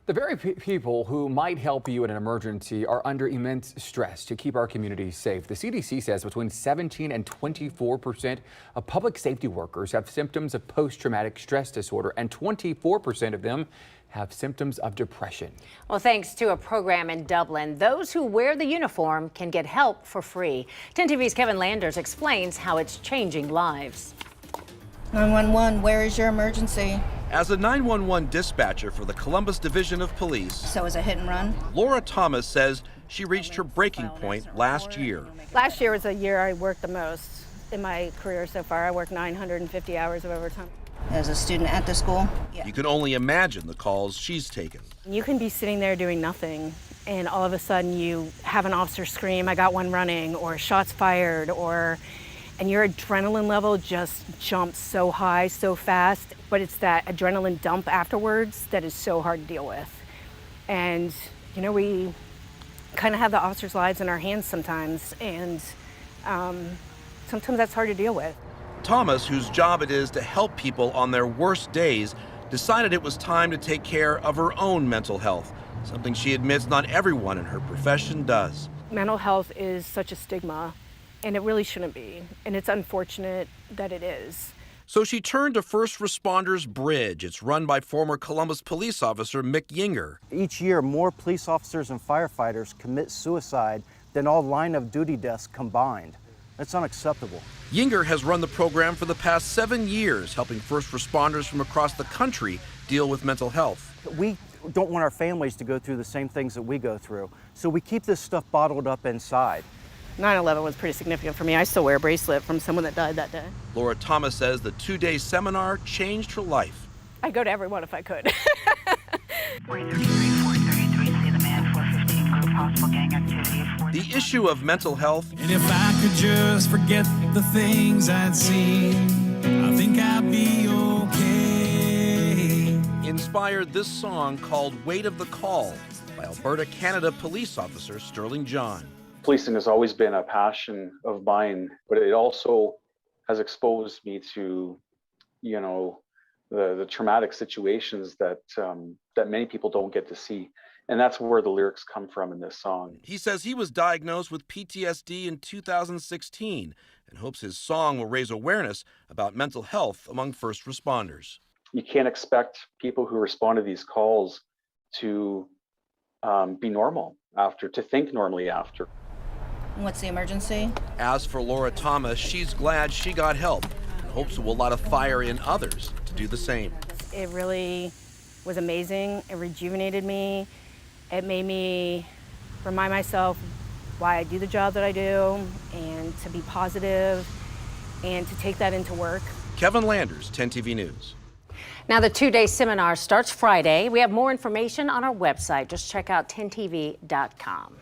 The very people who might help you in an emergency are under immense stress to keep our communities safe. The CDC says between 17 and 24% of public safety workers have symptoms of post-traumatic stress disorder, and 24% of them have symptoms of depression. Well, thanks to a program in Dublin, those who wear the uniform can get help for free. 10 TV's Kevin Landers explains how it's changing lives. 911, where is your emergency? As a 911 dispatcher for the Columbus Division of Police, So is it hit and run? Laura Thomas says she reached her breaking point last year. Last year was the year I worked the most in my career so far. I worked 950 hours of overtime. As a student at the school? Yeah. You can only imagine the calls she's taken. You can be sitting there doing nothing, and all of a sudden you have an officer scream, "I got one running," or "shots fired," and your adrenaline level just jumps so high, so fast, but it's that adrenaline dump afterwards that is so hard to deal with. And, you know, we kind of have the officers' lives in our hands sometimes, and sometimes that's hard to deal with. Thomas, whose job it is to help people on their worst days, decided it was time to take care of her own mental health, something she admits not everyone in her profession does. Mental health is such a stigma, and it really shouldn't be, and it's unfortunate that it is. So she turned to First Responders Bridge. It's run by former Columbus police officer Mick Yinger. Each year, more police officers and firefighters commit suicide than all line of duty deaths combined. That's unacceptable. Yinger has run the program for the past 7 years, helping first responders from across the country deal with mental health. We don't want our families to go through the same things that we go through, so we keep this stuff bottled up inside. 9/11 was pretty significant for me. I still wear a bracelet from someone that died that day. Laura Thomas says the 2-day seminar changed her life. I'd go to every one if I could. 433, see the man, 415, group possible gang activity. The issue of mental health And if I could just forget the things I'd seen, I think I'd be okay. inspired this song called Weight of the Call by Alberta, Canada police officer Sterling John. Policing has always been a passion of mine, but it also has exposed me to, the traumatic situations that many people don't get to see. And that's where the lyrics come from in this song. He says he was diagnosed with PTSD in 2016 and hopes his song will raise awareness about mental health among first responders. You can't expect people who respond to these calls to be normal to think normally after. What's the emergency? As for Laura Thomas, she's glad she got help and hopes it will light a fire in others to do the same. It really was amazing. It rejuvenated me. It made me remind myself why I do the job that I do, and to be positive and to take that into work. Kevin Landers, 10 TV News. Now, the 2-day seminar starts Friday. We have more information on our website. Just check out 10tv.com.